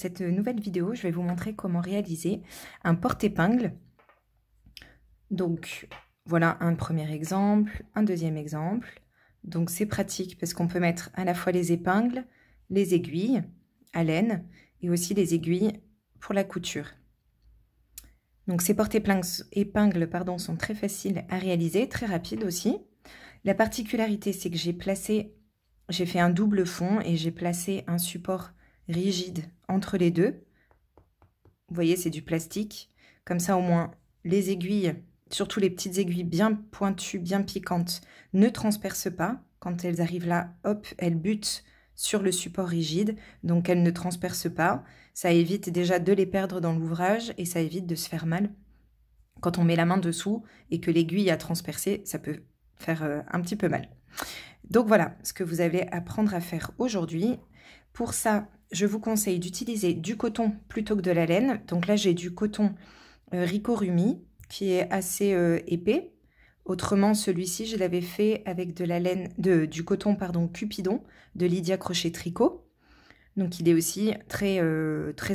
cette nouvelle vidéo, je vais vous montrer comment réaliser un porte-épingle. Donc voilà un premier exemple, un deuxième exemple. Donc c'est pratique parce qu'on peut mettre à la fois les épingles, les aiguilles à laine et aussi les aiguilles pour la couture. Donc ces porte-épingles sont très faciles à réaliser, très rapides aussi. La particularité, c'est que j'ai fait un double fond et j'ai placé un support rigide entre les deux. Vous voyez, c'est du plastique. Comme ça, au moins, les aiguilles, surtout les petites aiguilles bien pointues, bien piquantes, ne transpercent pas. Quand elles arrivent là, hop, elles butent sur le support rigide. Donc, elles ne transpercent pas. Ça évite déjà de les perdre dans l'ouvrage et ça évite de se faire mal. Quand on met la main dessous et que l'aiguille a transpercé, ça peut faire un petit peu mal. Donc voilà ce que vous allez apprendre à faire aujourd'hui. Pour ça, je vous conseille d'utiliser du coton plutôt que de la laine. Donc là, j'ai du coton Ricorumi qui est assez épais. Autrement, celui-ci, je l'avais fait avec de la laine, du coton Cupidon de Lydia Crochet Tricot. Donc il est aussi très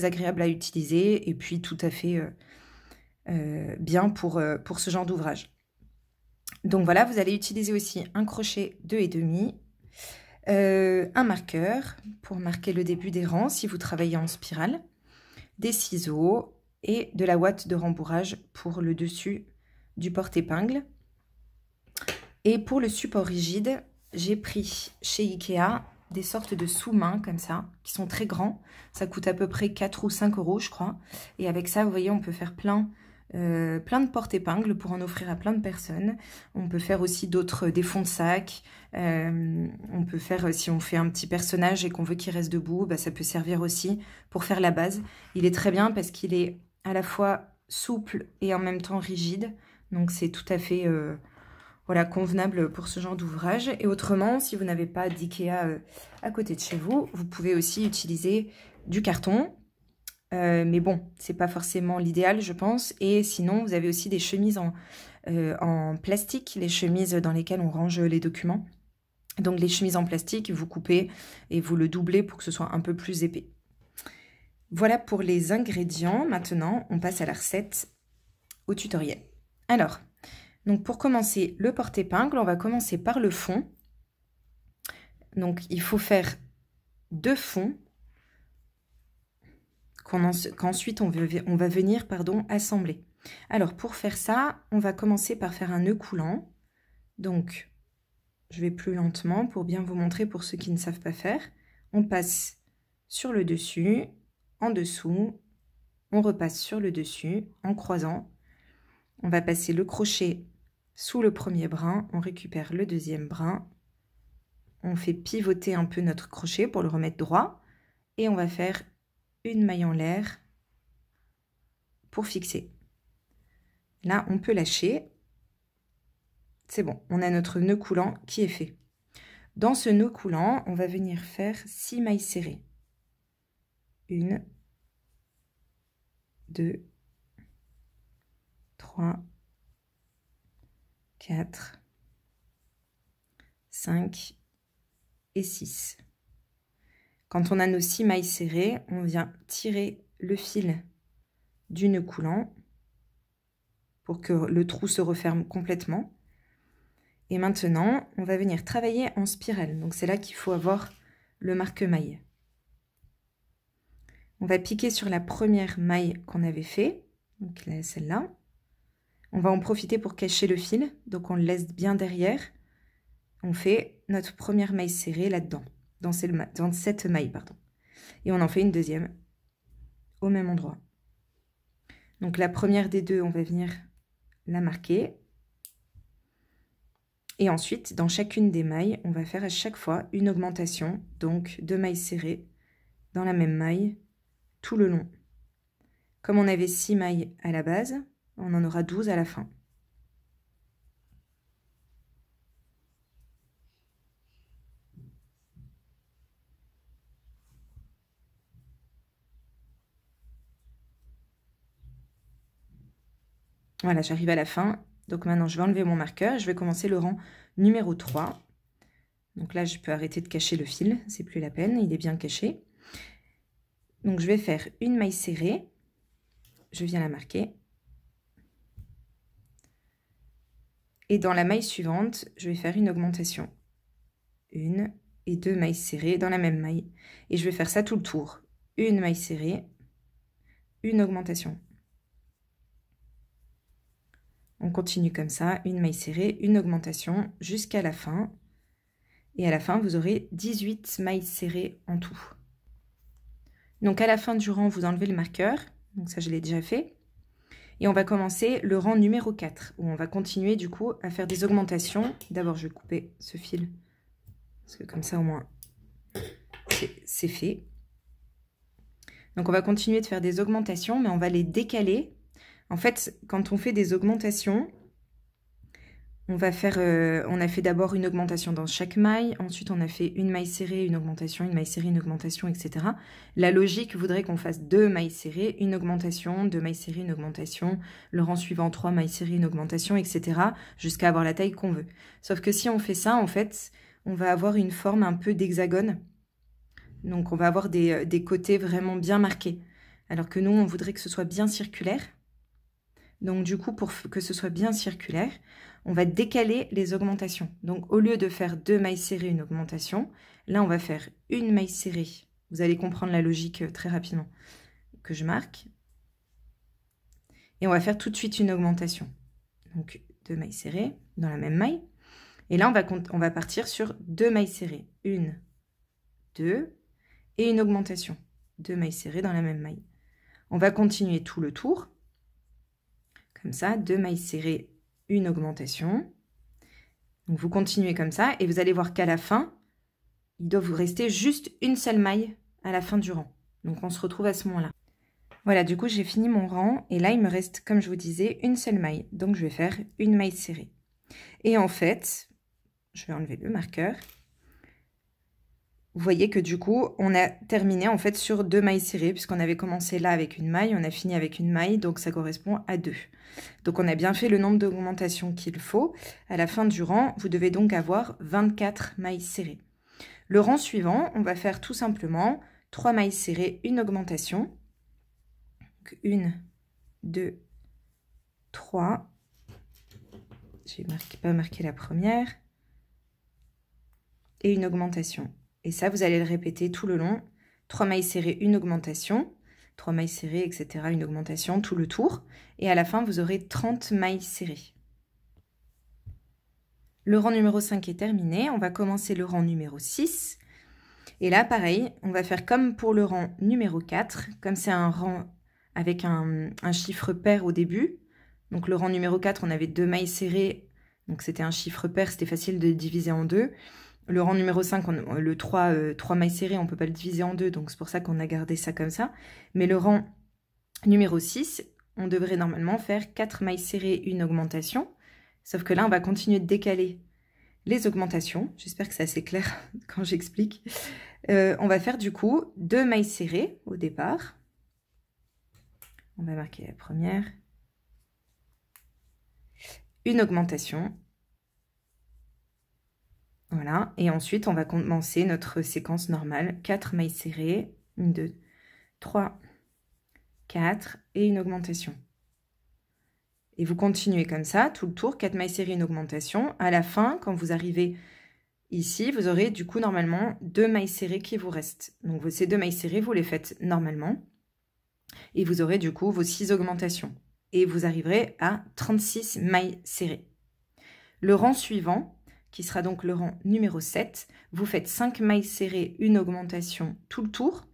agréable à utiliser et puis tout à fait bien pour ce genre d'ouvrage. Donc voilà, vous allez utiliser aussi un crochet 2,5, un marqueur pour marquer le début des rangs si vous travaillez en spirale, des ciseaux et de la ouate de rembourrage pour le dessus du porte-épingle. Et pour le support rigide, j'ai pris chez Ikea des sortes de sous-mains comme ça, qui sont très grands. Ça coûte à peu près 4 ou 5 euros, je crois. Et avec ça, vous voyez, on peut faire plein de porte-épingles pour en offrir à plein de personnes. On peut faire aussi des fonds de sac. On peut faire, si on fait un petit personnage et qu'on veut qu'il reste debout, bah, ça peut servir aussi pour faire la base. Il est très bien parce qu'il est à la fois souple et en même temps rigide. Donc c'est tout à fait voilà, convenable pour ce genre d'ouvrage. Et autrement, si vous n'avez pas d'Ikea à côté de chez vous, vous pouvez aussi utiliser du carton. Mais bon, c'est pas forcément l'idéal, je pense. Et sinon, vous avez aussi des chemises en plastique, les chemises dans lesquelles on range les documents. Donc les chemises en plastique, vous coupez et vous le doublez pour que ce soit un peu plus épais. Voilà pour les ingrédients. Maintenant, on passe à la recette, au tutoriel. Alors, donc pour commencer le porte-épingle, on va commencer par le fond. Donc il faut faire 2 fonds qu'ensuite on va venir assembler. Alors pour faire ça, on va commencer par faire un nœud coulant. Donc je vais plus lentement pour bien vous montrer pour ceux qui ne savent pas faire. On passe sur le dessus, en dessous, on repasse sur le dessus en croisant. On va passer le crochet sous le premier brin, on récupère le deuxième brin, on fait pivoter un peu notre crochet pour le remettre droit et on va faire une maille en l'air pour fixer. Là, on peut lâcher. C'est bon, on a notre nœud coulant qui est fait. Dans ce nœud coulant, on va venir faire 6 mailles serrées. 1, 2, 3, 4, 5 et 6. Quand on a nos 6 mailles serrées, on vient tirer le fil du nœud coulant pour que le trou se referme complètement. Et maintenant, on va venir travailler en spirale. Donc c'est là qu'il faut avoir le marque-maille. On va piquer sur la première maille qu'on avait fait, donc celle-là. On va en profiter pour cacher le fil, donc on le laisse bien derrière. On fait notre première maille serrée là-dedans, dans cette maille, pardon. Et on en fait une deuxième au même endroit. Donc la première des deux, on va venir la marquer. Et ensuite, dans chacune des mailles, on va faire à chaque fois une augmentation, donc 2 mailles serrées dans la même maille tout le long. Comme on avait 6 mailles à la base, on en aura 12 à la fin. Voilà, j'arrive à la fin. Donc maintenant, je vais enlever mon marqueur et je vais commencer le rang numéro 3. Donc là, je peux arrêter de cacher le fil, c'est plus la peine, il est bien caché. Donc je vais faire une maille serrée, je viens la marquer. Et dans la maille suivante, je vais faire une augmentation. Une et deux mailles serrées dans la même maille. Et je vais faire ça tout le tour. Une maille serrée, une augmentation. On continue comme ça, une maille serrée, une augmentation jusqu'à la fin. Et à la fin, vous aurez 18 mailles serrées en tout. Donc à la fin du rang, vous enlevez le marqueur. Donc ça, je l'ai déjà fait. Et on va commencer le rang numéro 4, où on va continuer du coup à faire des augmentations. D'abord, je vais couper ce fil, parce que comme ça au moins, c'est fait. Donc on va continuer de faire des augmentations, mais on va les décaler. En fait, quand on fait des augmentations, on va faire, on a fait d'abord une augmentation dans chaque maille, ensuite on a fait une maille serrée, une augmentation, une maille serrée, une augmentation, etc. La logique voudrait qu'on fasse 2 mailles serrées, une augmentation, 2 mailles serrées, une augmentation, le rang suivant 3 mailles serrées, une augmentation, etc. jusqu'à avoir la taille qu'on veut. Sauf que si on fait ça, en fait, on va avoir une forme un peu d'hexagone. Donc on va avoir des côtés vraiment bien marqués. Alors que nous, on voudrait que ce soit bien circulaire. Donc du coup, pour que ce soit bien circulaire, on va décaler les augmentations. Donc au lieu de faire 2 mailles serrées, une augmentation, là on va faire une maille serrée. Vous allez comprendre la logique très rapidement que je marque. Et on va faire tout de suite une augmentation. Donc 2 mailles serrées dans la même maille. Et là on va partir sur 2 mailles serrées. 1, 2 et une augmentation. 2 mailles serrées dans la même maille. On va continuer tout le tour. Comme ça, 2 mailles serrées, une augmentation. Donc vous continuez comme ça et vous allez voir qu'à la fin, il doit vous rester juste une seule maille à la fin du rang. Donc on se retrouve à ce moment-là. Voilà, du coup j'ai fini mon rang et là il me reste, comme je vous disais, une seule maille. Donc je vais faire une maille serrée. Et en fait, je vais enlever le marqueur. Vous voyez que du coup, on a terminé en fait sur 2 mailles serrées, puisqu'on avait commencé là avec une maille, on a fini avec une maille, donc ça correspond à 2. Donc on a bien fait le nombre d'augmentations qu'il faut. À la fin du rang, vous devez donc avoir 24 mailles serrées. Le rang suivant, on va faire tout simplement 3 mailles serrées, une augmentation. Donc 1, 2, 3. Je n'ai pas marqué la première. Et une augmentation. Et ça, vous allez le répéter tout le long. 3 mailles serrées, une augmentation. 3 mailles serrées, etc. Une augmentation, tout le tour. Et à la fin, vous aurez 30 mailles serrées. Le rang numéro 5 est terminé. On va commencer le rang numéro 6. Et là, pareil, on va faire comme pour le rang numéro 4. Comme c'est un rang avec un chiffre pair au début. Donc le rang numéro 4, on avait 2 mailles serrées. Donc c'était un chiffre pair, c'était facile de diviser en 2. Le rang numéro 5, le 3 mailles serrées, on ne peut pas le diviser en 2, donc c'est pour ça qu'on a gardé ça comme ça. Mais le rang numéro 6, on devrait normalement faire 4 mailles serrées, une augmentation. Sauf que là, on va continuer de décaler les augmentations. J'espère que c'est assez clair quand j'explique. On va faire du coup 2 mailles serrées au départ. On va marquer la première. Une augmentation. Voilà, et ensuite on va commencer notre séquence normale. 4 mailles serrées, 1, 2, 3, 4 et une augmentation. Et vous continuez comme ça, tout le tour, 4 mailles serrées, une augmentation. À la fin, quand vous arrivez ici, vous aurez du coup normalement 2 mailles serrées qui vous restent. Donc ces 2 mailles serrées, vous les faites normalement. Et vous aurez du coup vos 6 augmentations. Et vous arriverez à 36 mailles serrées. Le rang suivant, qui sera donc le rang numéro 7, vous faites 5 mailles serrées, une augmentation tout le tour,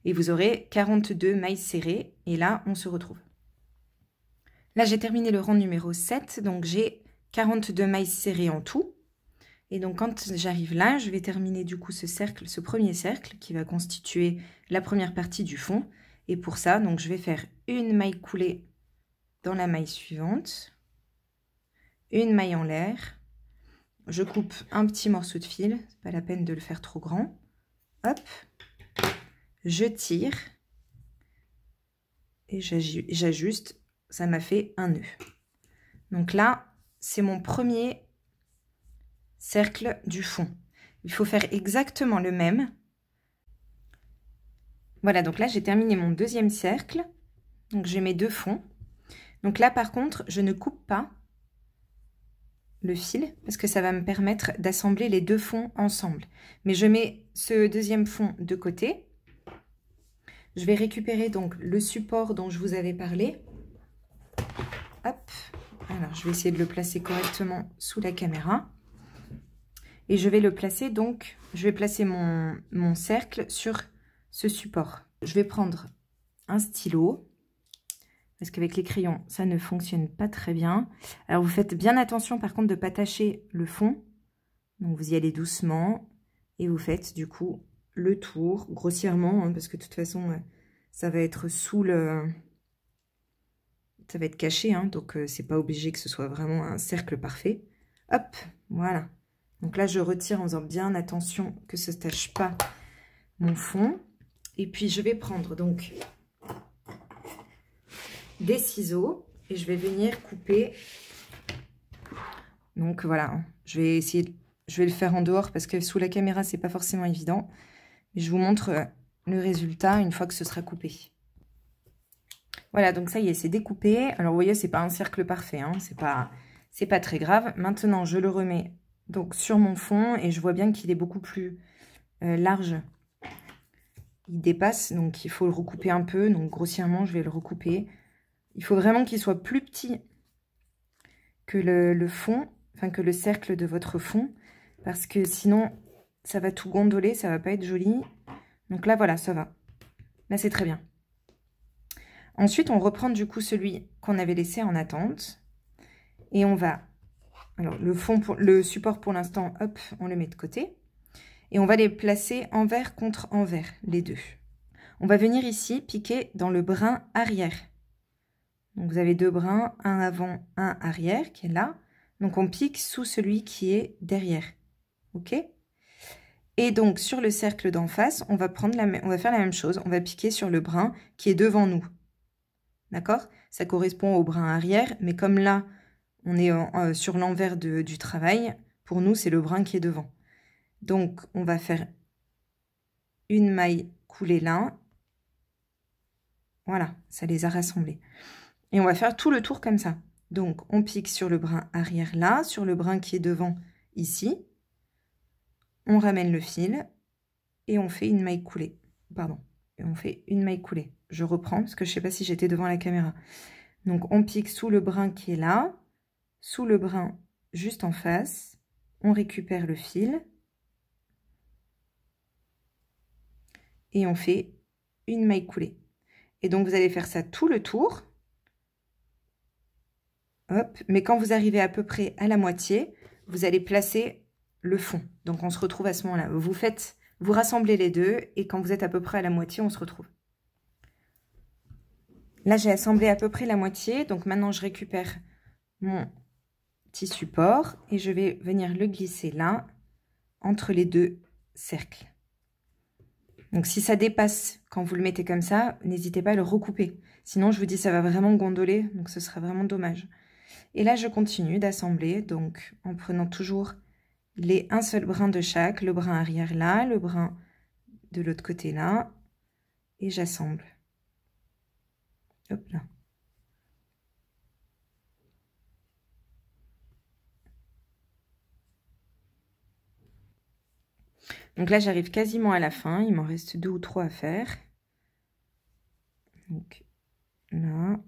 et vous aurez 42 mailles serrées, et là, on se retrouve. Là, j'ai terminé le rang numéro 7, donc j'ai 42 mailles serrées en tout, et donc quand j'arrive là, je vais terminer du coup ce cercle, ce premier cercle, qui va constituer la première partie du fond, et pour ça, donc je vais faire une maille coulée dans la maille suivante, une maille en l'air. Je coupe un petit morceau de fil, c'est pas la peine de le faire trop grand. Hop, je tire et j'ajuste, ça m'a fait un nœud. Donc là, c'est mon premier cercle du fond. Il faut faire exactement le même. Voilà, donc là, j'ai terminé mon deuxième cercle. Donc, j'ai mes 2 fonds. Donc là, par contre, je ne coupe pas le fil parce que ça va me permettre d'assembler les 2 fonds ensemble. Mais je mets ce deuxième fond de côté. Je vais récupérer donc le support dont je vous avais parlé. Hop. Alors, je vais essayer de le placer correctement sous la caméra. Et je vais le placer donc, je vais placer mon cercle sur ce support. Je vais prendre un stylo, parce qu'avec les crayons, ça ne fonctionne pas très bien. Alors, vous faites bien attention, par contre, de ne pas tâcher le fond. Donc, vous y allez doucement, et vous faites, du coup, le tour, grossièrement, hein, parce que de toute façon, ça va être sous le... Ça va être caché, hein, donc c'est pas obligé que ce soit vraiment un cercle parfait. Hop, voilà. Donc là, je retire en faisant bien attention que ça ne tâche pas mon fond. Et puis, je vais prendre donc des ciseaux et je vais venir couper. Donc voilà, je vais essayer, je vais le faire en dehors parce que sous la caméra, c'est pas forcément évident. Mais je vous montre le résultat une fois que ce sera coupé. Voilà, donc ça y est, c'est découpé. Alors, vous voyez, c'est pas un cercle parfait, hein, c'est pas très grave. Maintenant, je le remets donc sur mon fond et je vois bien qu'il est beaucoup plus large. Il dépasse, donc il faut le recouper un peu. Donc, grossièrement, je vais le recouper. Il faut vraiment qu'il soit plus petit que le fond, enfin que le cercle de votre fond, parce que sinon, ça va tout gondoler, ça va pas être joli. Donc là, voilà, ça va. Là, c'est très bien. Ensuite, on reprend du coup celui qu'on avait laissé en attente. Et on va... Alors, le support pour l'instant, hop, on le met de côté. Et on va les placer envers contre envers, les deux. On va venir ici piquer dans le brin arrière. Donc, vous avez 2 brins, un avant, un arrière, qui est là. Donc, on pique sous celui qui est derrière. OK? Et donc, sur le cercle d'en face, on va faire la même chose. On va piquer sur le brin qui est devant nous. D'accord? Ça correspond au brin arrière, mais comme là, on est sur l'envers du travail, pour nous, c'est le brin qui est devant. Donc, on va faire une maille coulée là. Voilà, ça les a rassemblés. Et on va faire tout le tour comme ça. Donc, on pique sur le brin arrière là, sur le brin qui est devant ici. On ramène le fil et on fait une maille coulée. Pardon, et on fait une maille coulée. Je reprends parce que je ne sais pas si j'étais devant la caméra. Donc, on pique sous le brin qui est là, sous le brin juste en face. On récupère le fil. Et on fait une maille coulée. Et donc, vous allez faire ça tout le tour. Hop. Mais quand vous arrivez à peu près à la moitié, vous allez placer le fond. Donc, on se retrouve à ce moment-là. Vous rassemblez les deux et quand vous êtes à peu près à la moitié, on se retrouve. Là, j'ai assemblé à peu près la moitié. Donc, maintenant, je récupère mon petit support et je vais venir le glisser là, entre les 2 cercles. Donc, si ça dépasse quand vous le mettez comme ça, n'hésitez pas à le recouper. Sinon, je vous dis, ça va vraiment gondoler, donc ce serait vraiment dommage. Et là, je continue d'assembler, donc en prenant toujours un seul brin de chaque, le brin arrière là, le brin de l'autre côté là, et j'assemble. Hop là. Donc là, j'arrive quasiment à la fin. Il m'en reste 2 ou 3 à faire. Donc là.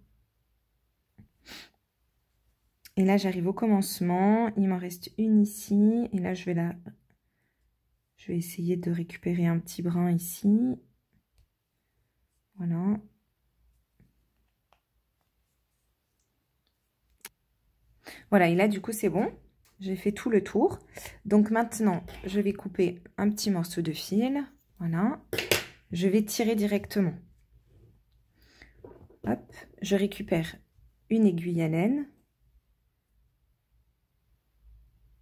Et là, j'arrive au commencement. Il m'en reste une ici. Et là, je vais essayer de récupérer un petit brin ici. Voilà. Voilà, et là, du coup, c'est bon. J'ai fait tout le tour. Donc maintenant, je vais couper un petit morceau de fil. Voilà. Je vais tirer directement. Hop, je récupère une aiguille à laine.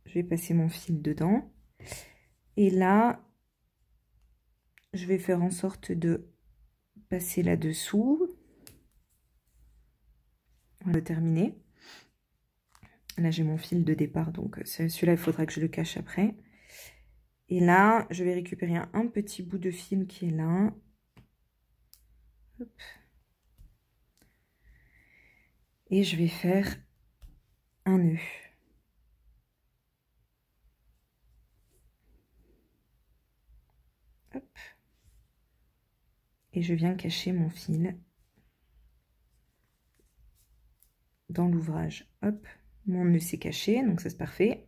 Je vais passer mon fil dedans. Et là, je vais faire en sorte de passer là-dessous. On va terminer. Là, j'ai mon fil de départ, donc celui-là, il faudra que je le cache après. Et là, je vais récupérer un petit bout de fil qui est là. Hop. Et je vais faire un nœud. Hop. Et je viens cacher mon fil dans l'ouvrage. Hop, mon nœud s'est caché, donc ça c'est parfait.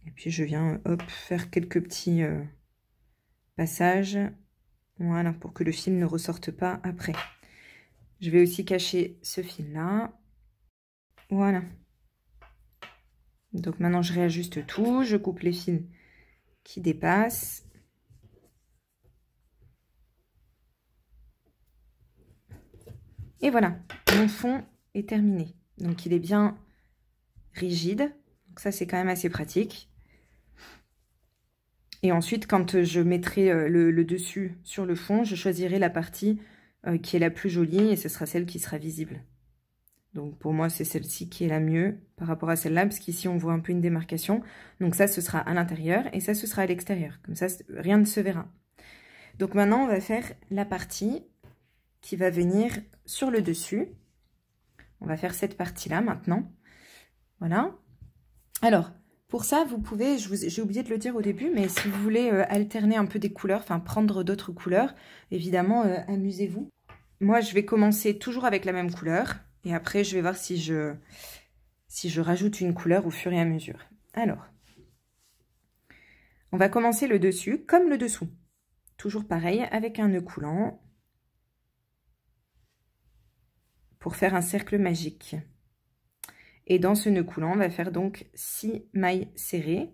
Et puis je viens, hop, faire quelques petits passages, voilà, pour que le fil ne ressorte pas après. Je vais aussi cacher ce fil-là, voilà. Donc maintenant je réajuste tout, je coupe les fils qui dépassent. Et voilà, mon fond est terminé. Donc il est bien rigide, donc ça c'est quand même assez pratique. Et ensuite, quand je mettrai le dessus sur le fond, je choisirai la partie qui est la plus jolie et ce sera celle qui sera visible. Donc pour moi, c'est celle-ci qui est la mieux par rapport à celle-là, parce qu'ici, on voit un peu une démarcation. Donc ça, ce sera à l'intérieur et ça, ce sera à l'extérieur. Comme ça, rien ne se verra. Donc maintenant, on va faire la partie qui va venir sur le dessus. On va faire cette partie-là maintenant. Voilà. Alors, pour ça, vous pouvez, j'ai oublié de le dire au début, mais si vous voulez alterner un peu des couleurs, enfin prendre d'autres couleurs, évidemment, amusez-vous. Moi, je vais commencer toujours avec la même couleur, et après, je vais voir si je rajoute une couleur au fur et à mesure. Alors, on va commencer le dessus comme le dessous. Toujours pareil, avec un nœud coulant, pour faire un cercle magique. Et dans ce nœud coulant, on va faire donc 6 mailles serrées.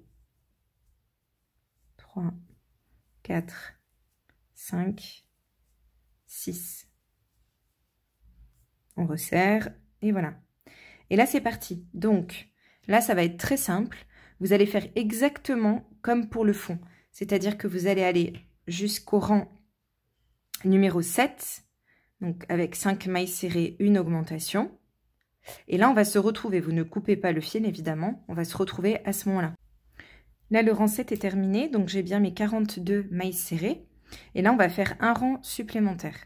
3, 4, 5, 6. On resserre et voilà. Et là, c'est parti. Donc, là, ça va être très simple. Vous allez faire exactement comme pour le fond. C'est-à-dire que vous allez aller jusqu'au rang numéro 7. Donc, avec 5 mailles serrées, une augmentation. Et là, on va se retrouver, vous ne coupez pas le fil évidemment, on va se retrouver à ce moment-là. Là, le rang 7 est terminé, donc j'ai bien mes 42 mailles serrées. Et là, on va faire un rang supplémentaire.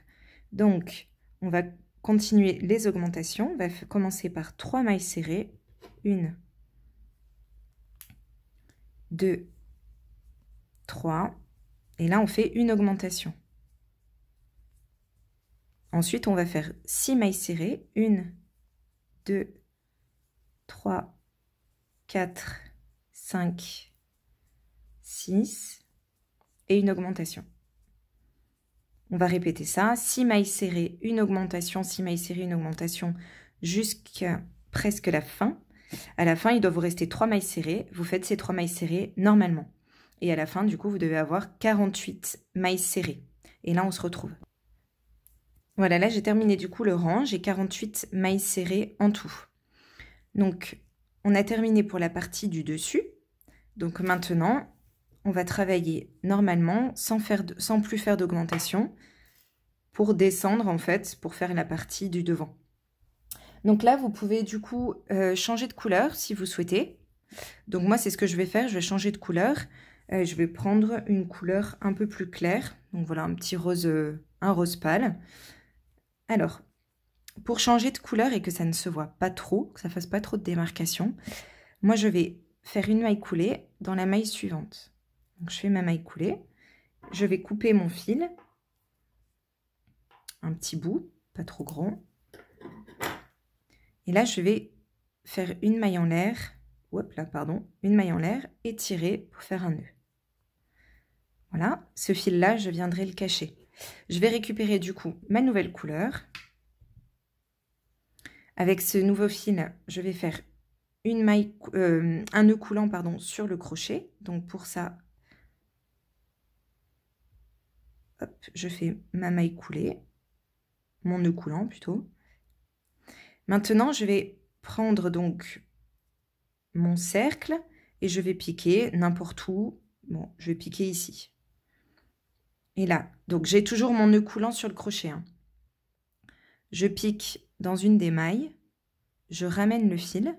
Donc, on va continuer les augmentations. On va commencer par 3 mailles serrées. 1, 2, 3. Et là, on fait une augmentation. Ensuite, on va faire 6 mailles serrées. 1, 2, 3, 4, 5, 6 et une augmentation. On va répéter ça, 6 mailles serrées, une augmentation, 6 mailles serrées, une augmentation jusqu'à presque la fin. À la fin, il doit vous rester 3 mailles serrées. Vous faites ces 3 mailles serrées normalement. Et à la fin, du coup, vous devez avoir 48 mailles serrées. Et là, on se retrouve. Voilà, là, j'ai terminé du coup le rang. J'ai 48 mailles serrées en tout. Donc, on a terminé pour la partie du dessus. Donc maintenant, on va travailler normalement sans plus faire d'augmentation pour descendre en fait, pour faire la partie du devant. Donc là, vous pouvez du coup changer de couleur si vous souhaitez. Donc moi, c'est ce que je vais faire, je vais changer de couleur. Je vais prendre une couleur un peu plus claire. Donc voilà, un petit rose, un rose pâle. Alors, pour changer de couleur et que ça ne se voit pas trop, que ça ne fasse pas trop de démarcation, moi je vais faire une maille coulée dans la maille suivante. Donc je fais ma maille coulée, je vais couper mon fil, un petit bout, pas trop grand. Et là je vais faire une maille en l'air, une maille en l'air et tirer pour faire un nœud. Voilà, ce fil-là, je viendrai le cacher. Je vais récupérer du coup ma nouvelle couleur. Avec ce nouveau fil, je vais faire une maille, un nœud coulant pardon, sur le crochet. Donc pour ça, hop, je fais ma maille coulée, mon nœud coulant plutôt. Maintenant, je vais prendre donc mon cercle et je vais piquer n'importe où. Bon, je vais piquer ici. Et là, donc j'ai toujours mon nœud coulant sur le crochet. Hein. Je pique dans une des mailles, je ramène le fil.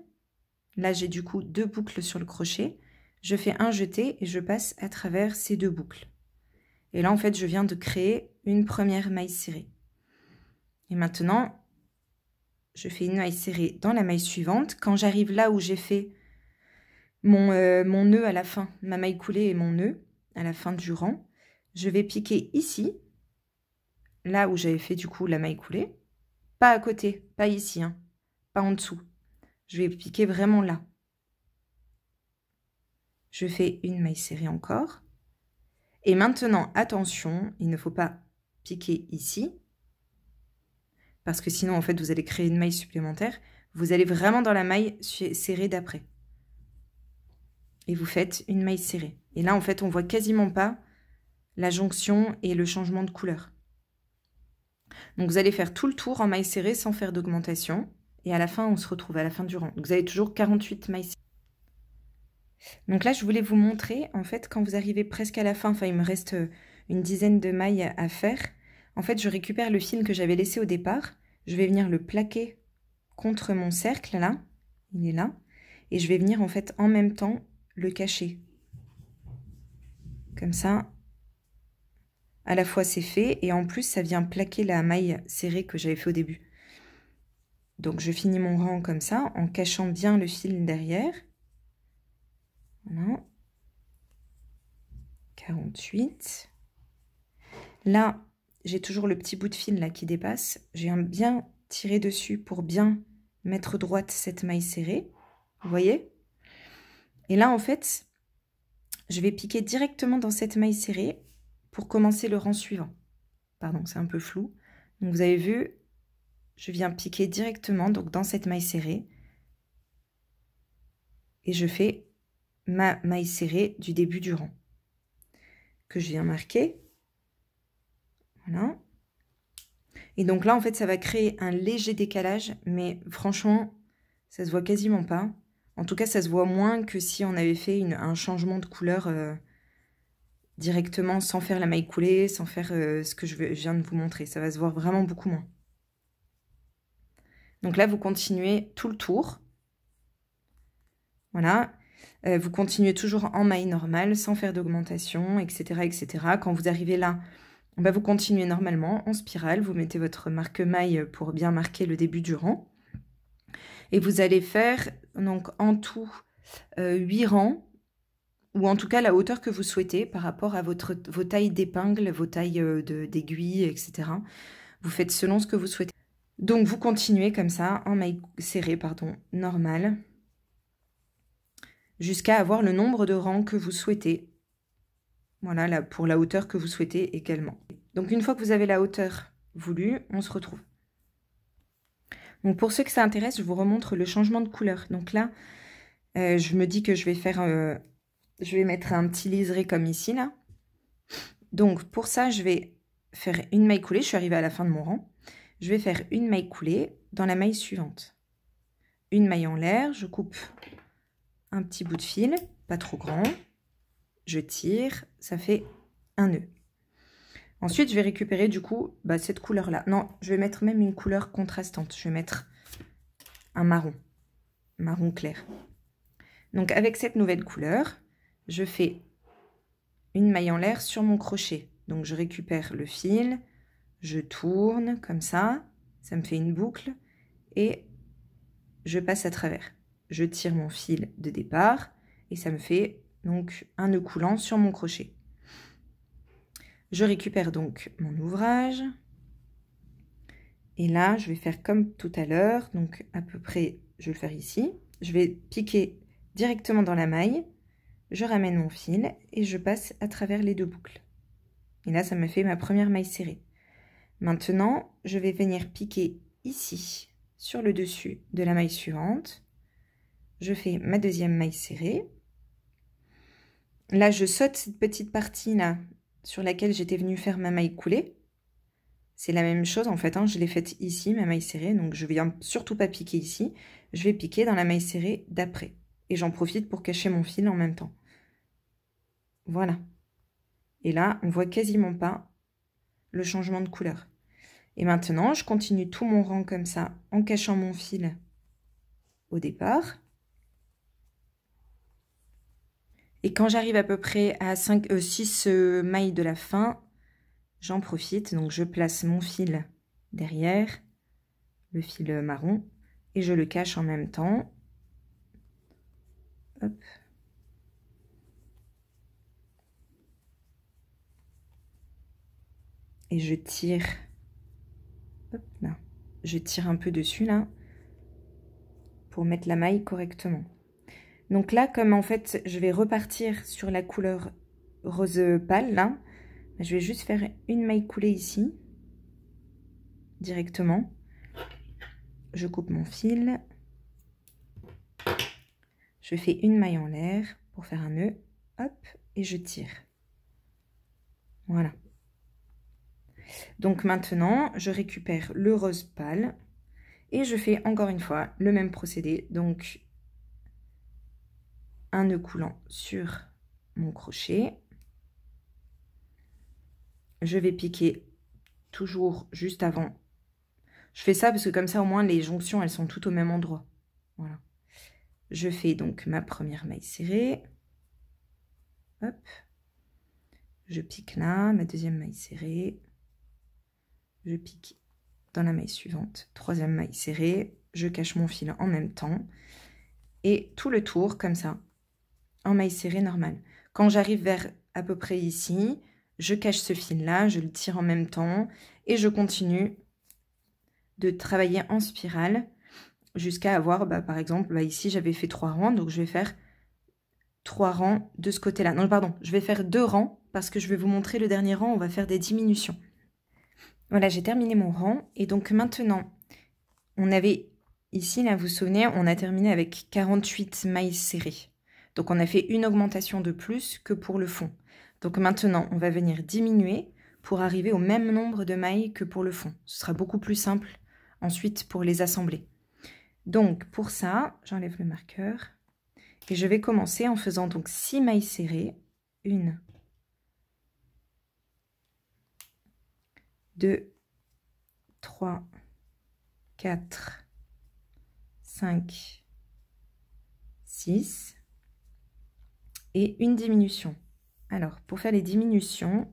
Là, j'ai du coup 2 boucles sur le crochet. Je fais un jeté et je passe à travers ces 2 boucles. Et là, en fait, je viens de créer une première maille serrée. Et maintenant, je fais une maille serrée dans la maille suivante. Quand j'arrive là où j'ai fait mon nœud à la fin, ma maille coulée et mon nœud à la fin du rang, je vais piquer ici, là où j'avais fait du coup la maille coulée, pas à côté, pas ici, hein, pas en dessous. Je vais piquer vraiment là. Je fais une maille serrée encore. Et maintenant, attention, il ne faut pas piquer ici, parce que sinon, en fait, vous allez créer une maille supplémentaire. Vous allez vraiment dans la maille serrée d'après. Et vous faites une maille serrée. Et là, en fait, on voit quasiment pas la jonction et le changement de couleur. Donc, vous allez faire tout le tour en maille serrée sans faire d'augmentation. Et à la fin, on se retrouve à la fin du rang. Donc, vous avez toujours 48 mailles serrées. Donc là, je voulais vous montrer, en fait, quand vous arrivez presque à la fin, enfin, il me reste une dizaine de mailles à faire. En fait, je récupère le fil que j'avais laissé au départ. Je vais venir le plaquer contre mon cercle, là. Il est là. Et je vais venir, en fait, en même temps, le cacher. Comme ça, à la fois, c'est fait. Et en plus, ça vient plaquer la maille serrée que j'avais fait au début. Donc, je finis mon rang comme ça, en cachant bien le fil derrière. Voilà. 48. Là, j'ai toujours le petit bout de fil là qui dépasse. Je viens bien tirer dessus pour bien mettre droite cette maille serrée. Vous voyez? Et là, en fait, je vais piquer directement dans cette maille serrée pour commencer le rang suivant. Pardon, c'est un peu flou. Donc, vous avez vu, je viens piquer directement donc, dans cette maille serrée. Et je fais ma maille serrée du début du rang. Que je viens marquer. Voilà. Et donc là, en fait, ça va créer un léger décalage, mais franchement, ça se voit quasiment pas. En tout cas, ça se voit moins que si on avait fait un changement de couleur directement sans faire la maille coulée, sans faire ce que je viens de vous montrer. Ça va se voir vraiment beaucoup moins. Donc là, vous continuez tout le tour. Voilà. Vous continuez toujours en maille normale, sans faire d'augmentation, etc., etc. Quand vous arrivez là, vous continuez normalement en spirale. Vous mettez votre marque-maille pour bien marquer le début du rang. Et vous allez faire donc en tout 8 rangs, ou en tout cas la hauteur que vous souhaitez par rapport à vos tailles d'épingles, vos tailles d'aiguilles, etc. Vous faites selon ce que vous souhaitez. Donc vous continuez comme ça, en maille serrée, pardon, normale, jusqu'à avoir le nombre de rangs que vous souhaitez. Voilà, là, pour la hauteur que vous souhaitez également. Donc une fois que vous avez la hauteur voulue, on se retrouve. Donc pour ceux que ça intéresse, je vous remontre le changement de couleur. Donc là, je me dis que je vais faire, je vais mettre un petit liseré comme ici là. Donc pour ça, je vais faire une maille coulée. Je suis arrivée à la fin de mon rang. Je vais faire une maille coulée dans la maille suivante. Une maille en l'air, je coupe un petit bout de fil, pas trop grand. Je tire, ça fait un nœud. Ensuite, je vais récupérer du coup cette couleur-là. Non, je vais mettre même une couleur contrastante. Je vais mettre un marron, marron clair. Donc avec cette nouvelle couleur, je fais une maille en l'air sur mon crochet. Donc je récupère le fil, je tourne comme ça me fait une boucle et je passe à travers. Je tire mon fil de départ et ça me fait donc un nœud coulant sur mon crochet. Je récupère donc mon ouvrage. Et là, je vais faire comme tout à l'heure. Donc, à peu près, je vais le faire ici. Je vais piquer directement dans la maille. Je ramène mon fil et je passe à travers les deux boucles. Et là, ça me fait ma première maille serrée. Maintenant, je vais venir piquer ici, sur le dessus de la maille suivante. Je fais ma deuxième maille serrée. Là, je saute cette petite partie-là sur laquelle j'étais venue faire ma maille coulée. C'est la même chose en fait, hein, je l'ai faite ici, ma maille serrée, donc je ne viens surtout pas piquer ici. Je vais piquer dans la maille serrée d'après. Et j'en profite pour cacher mon fil en même temps. Voilà. Et là, on voit quasiment pas le changement de couleur. Et maintenant, je continue tout mon rang comme ça, en cachant mon fil au départ. Et quand j'arrive à peu près à 6 mailles de la fin, j'en profite, donc je place mon fil derrière, le fil marron, et je le cache en même temps. Hop. Et je tire, hop là, je tire un peu dessus là, pour mettre la maille correctement. Donc là, comme en fait, je vais repartir sur la couleur rose pâle là, je vais juste faire une maille coulée ici, directement. Je coupe mon fil. Je fais une maille en l'air pour faire un nœud, hop, et je tire. Voilà. Donc maintenant, je récupère le rose pâle et je fais encore une fois le même procédé. Donc, un nœud coulant sur mon crochet. Je vais piquer toujours juste avant. Je fais ça parce que comme ça, au moins, les jonctions, elles sont toutes au même endroit. Voilà. Je fais donc ma première maille serrée. Hop. Je pique là, ma deuxième maille serrée. Je pique dans la maille suivante. Troisième maille serrée. Je cache mon fil en même temps. Et tout le tour, comme ça, en maille serrée normale. Quand j'arrive vers à peu près ici, je cache ce fil-là, je le tire en même temps et je continue de travailler en spirale jusqu'à avoir, par exemple, ici j'avais fait 3 rangs, donc je vais faire 3 rangs de ce côté-là. Non, pardon, je vais faire 2 rangs parce que je vais vous montrer le dernier rang, on va faire des diminutions. Voilà, j'ai terminé mon rang et donc maintenant, on avait ici, là, vous vous souvenez, on a terminé avec 48 mailles serrées. Donc, on a fait une augmentation de plus que pour le fond. Donc, maintenant, on va venir diminuer pour arriver au même nombre de mailles que pour le fond. Ce sera beaucoup plus simple ensuite pour les assembler. Donc, pour ça, j'enlève le marqueur. Et je vais commencer en faisant donc 6 mailles serrées. 1, 2, 3, 4, 5, 6 et une diminution. Alors, pour faire les diminutions,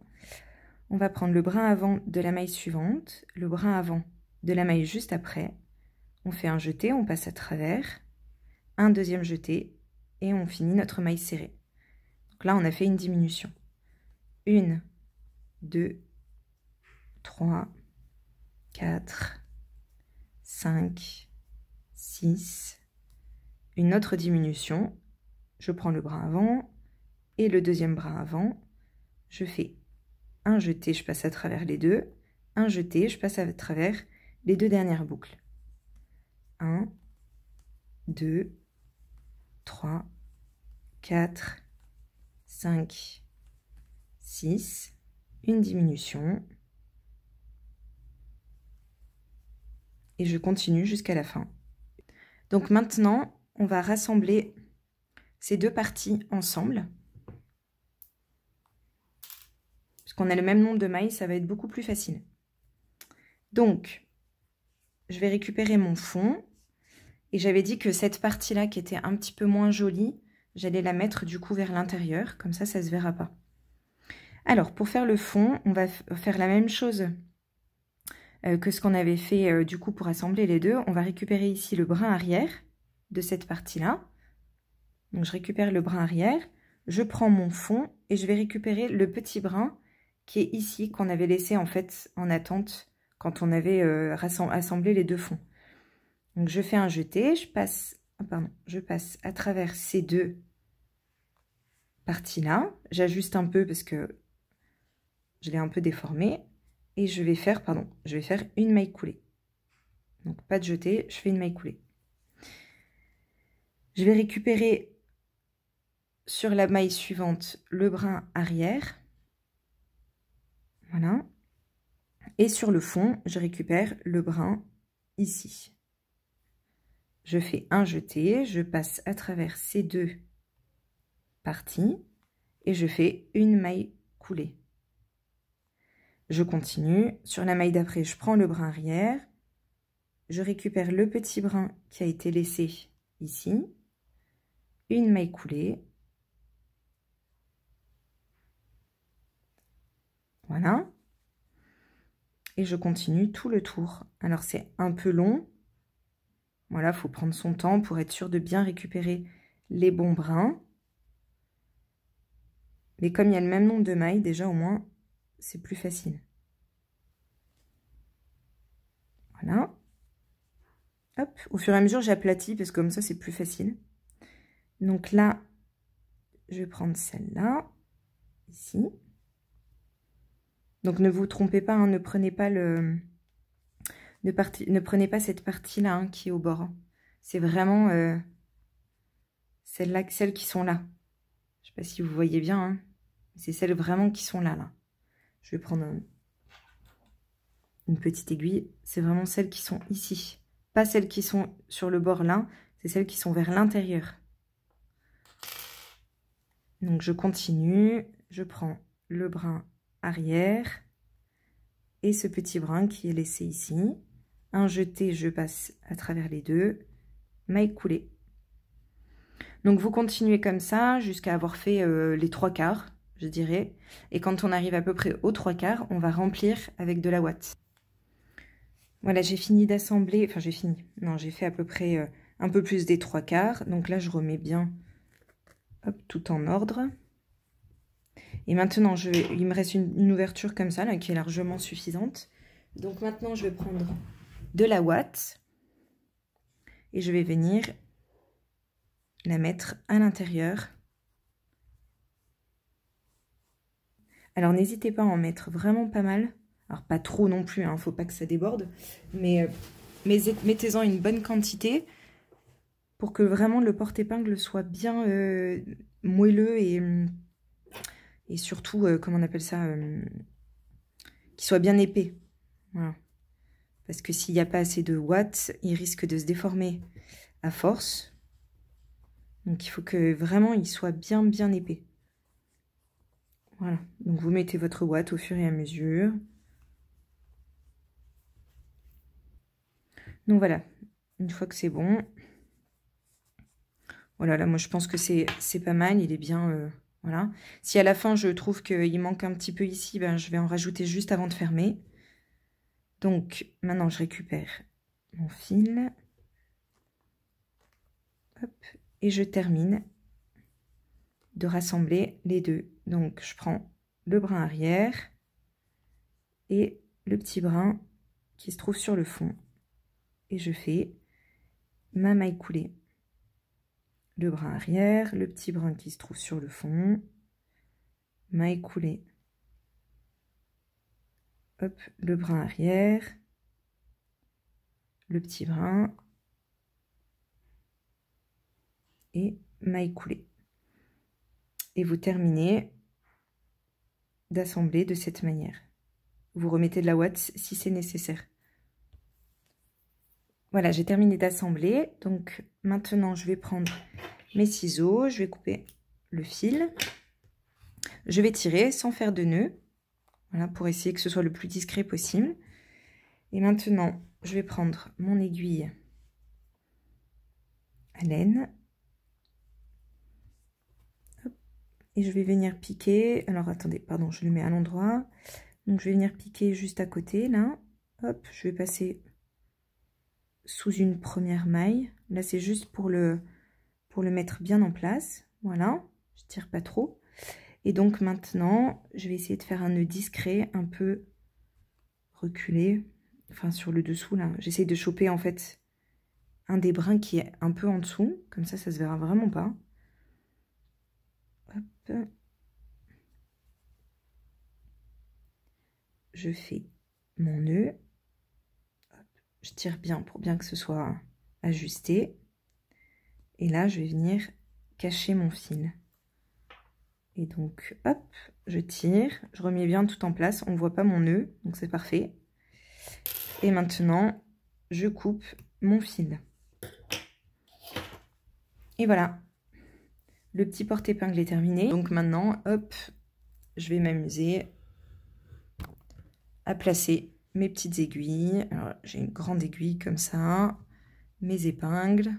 on va prendre le brin avant de la maille suivante, le brin avant de la maille juste après. On fait un jeté, on passe à travers, un deuxième jeté et on finit notre maille serrée. Donc là, on a fait une diminution. 1, 2, 3, 4, 5, 6, une autre diminution. Je prends le brin avant et le deuxième brin avant. Je fais un jeté, je passe à travers les deux. Un jeté, je passe à travers les deux dernières boucles. 1, 2, 3, 4, 5, 6. Une diminution. Et je continue jusqu'à la fin. Donc maintenant, on va rassembler ces deux parties ensemble. Puisqu'on a le même nombre de mailles, ça va être beaucoup plus facile. Donc, je vais récupérer mon fond. Et j'avais dit que cette partie-là, qui était un petit peu moins jolie, j'allais la mettre du coup vers l'intérieur. Comme ça, ça ne se verra pas. Alors, pour faire le fond, on va faire la même chose que ce qu'on avait fait du coup pour assembler les deux. On va récupérer ici le brin arrière de cette partie-là. Donc, je récupère le brin arrière. Je prends mon fond et je vais récupérer le petit brin qui est ici, qu'on avait laissé en fait en attente quand on avait assemblé les deux fonds. Donc je fais un jeté, je passe à travers ces deux parties-là. J'ajuste un peu parce que je l'ai un peu déformé. Et je vais faire une maille coulée. Donc pas de jeté, je fais une maille coulée. Je vais récupérer sur la maille suivante le brin arrière. Voilà. Et sur le fond, je récupère le brin ici. Je fais un jeté, je passe à travers ces deux parties et je fais une maille coulée. Je continue. Sur la maille d'après, je prends le brin arrière. Je récupère le petit brin qui a été laissé ici. Une maille coulée. Voilà. Et je continue tout le tour. Alors c'est un peu long. Voilà, il faut prendre son temps pour être sûr de bien récupérer les bons brins. Mais comme il y a le même nombre de mailles, déjà au moins, c'est plus facile. Voilà. Hop, au fur et à mesure, j'aplatis parce que comme ça, c'est plus facile. Donc là, je vais prendre celle-là, ici. Donc ne vous trompez pas, hein, ne prenez pas cette partie-là hein, qui est au bord. C'est vraiment celles qui sont là. Je ne sais pas si vous voyez bien, hein. C'est celles vraiment qui sont là. Je vais prendre une petite aiguille. C'est vraiment celles qui sont ici. Pas celles qui sont sur le bord là, c'est celles qui sont vers l'intérieur. Donc je continue, je prends le brin arrière et ce petit brin qui est laissé ici. Un jeté, je passe à travers les deux, maille coulée. Donc vous continuez comme ça jusqu'à avoir fait les 3/4, je dirais. Et quand on arrive à peu près aux 3/4, on va remplir avec de la ouate. Voilà, j'ai fini d'assembler, enfin j'ai fini, non j'ai fait à peu près un peu plus des 3/4. Donc là je remets bien hop, tout en ordre. Et maintenant il me reste une ouverture comme ça là qui est largement suffisante. Donc maintenant je vais prendre de la ouate et je vais venir la mettre à l'intérieur. Alors n'hésitez pas à en mettre vraiment pas mal. Alors pas trop non plus, hein, faut pas que ça déborde. Mais mettez-en une bonne quantité pour que vraiment le porte-épingle soit bien moelleux et surtout, comment on appelle ça, qu'il soit bien épais. Voilà. Parce que s'il n'y a pas assez de ouate, il risque de se déformer à force. Donc il faut que vraiment il soit bien épais. Voilà, donc vous mettez votre ouate au fur et à mesure. Donc voilà, une fois que c'est bon. Voilà, là moi je pense que c'est pas mal, il est bien... voilà. Si à la fin je trouve qu'il manque un petit peu ici, ben, je vais en rajouter juste avant de fermer. Donc maintenant je récupère mon fil. Hop, et je termine de rassembler les deux. Donc je prends le brin arrière et le petit brin qui se trouve sur le fond. Et je fais ma maille coulée. Le brin arrière, le petit brin qui se trouve sur le fond, maille coulée. Hop, le brin arrière, le petit brin et maille coulée. Et vous terminez d'assembler de cette manière. Vous remettez de la ouate si c'est nécessaire. Voilà, j'ai terminé d'assembler. Donc maintenant, je vais prendre mes ciseaux, je vais couper le fil. Je vais tirer sans faire de nœud. Voilà, pour essayer que ce soit le plus discret possible. Et maintenant, je vais prendre mon aiguille à laine. Hop, et je vais venir piquer. Alors attendez, pardon, je le mets à l'endroit. Donc je vais venir piquer juste à côté, là. Hop, je vais passer sous une première maille. Là, c'est juste pour le mettre bien en place. Voilà, je tire pas trop. Et donc maintenant, je vais essayer de faire un nœud discret, un peu reculé. Enfin, sur le dessous, là. J'essaie de choper, en fait, un des brins qui est un peu en dessous. Comme ça se verra vraiment pas. Hop. Je fais mon nœud. Hop. Je tire bien pour bien que ce soit ajusté. Et là, je vais venir cacher mon fil. Et donc, hop, je tire. Je remets bien tout en place. On ne voit pas mon nœud, donc c'est parfait. Et maintenant, je coupe mon fil. Et voilà. Le petit porte-épingle est terminé. Donc maintenant, hop, je vais m'amuser à placer mes petites aiguilles. Alors, j'ai une grande aiguille comme ça. Mes épingles.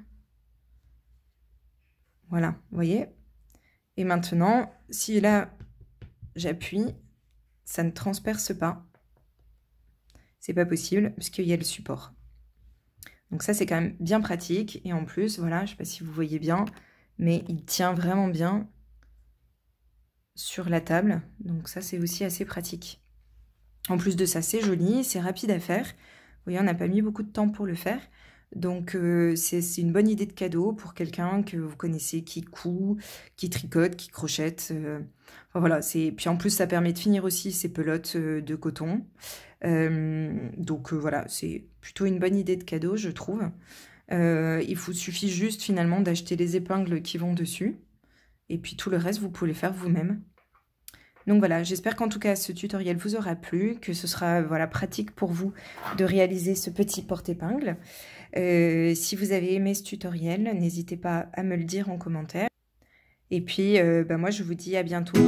Voilà, vous voyez? Et maintenant, si là, j'appuie, ça ne transperce pas. c'est pas possible parce qu'il y a le support. Donc ça, c'est quand même bien pratique. Et en plus, voilà, je sais pas si vous voyez bien, mais il tient vraiment bien sur la table. Donc ça, c'est aussi assez pratique. En plus de ça, c'est joli, c'est rapide à faire. Vous voyez, on n'a pas mis beaucoup de temps pour le faire. Donc c'est une bonne idée de cadeau pour quelqu'un que vous connaissez qui coud, qui tricote, qui crochette. Enfin voilà, puis en plus ça permet de finir aussi ses pelotes de coton. Donc voilà, c'est plutôt une bonne idée de cadeau, je trouve. Il vous suffit juste finalement d'acheter les épingles qui vont dessus. Et puis tout le reste, vous pouvez le faire vous-même. Donc voilà, j'espère qu'en tout cas ce tutoriel vous aura plu, que ce sera voilà, pratique pour vous de réaliser ce petit porte-épingle. Si vous avez aimé ce tutoriel, n'hésitez pas à me le dire en commentaire. Et puis moi je vous dis à bientôt.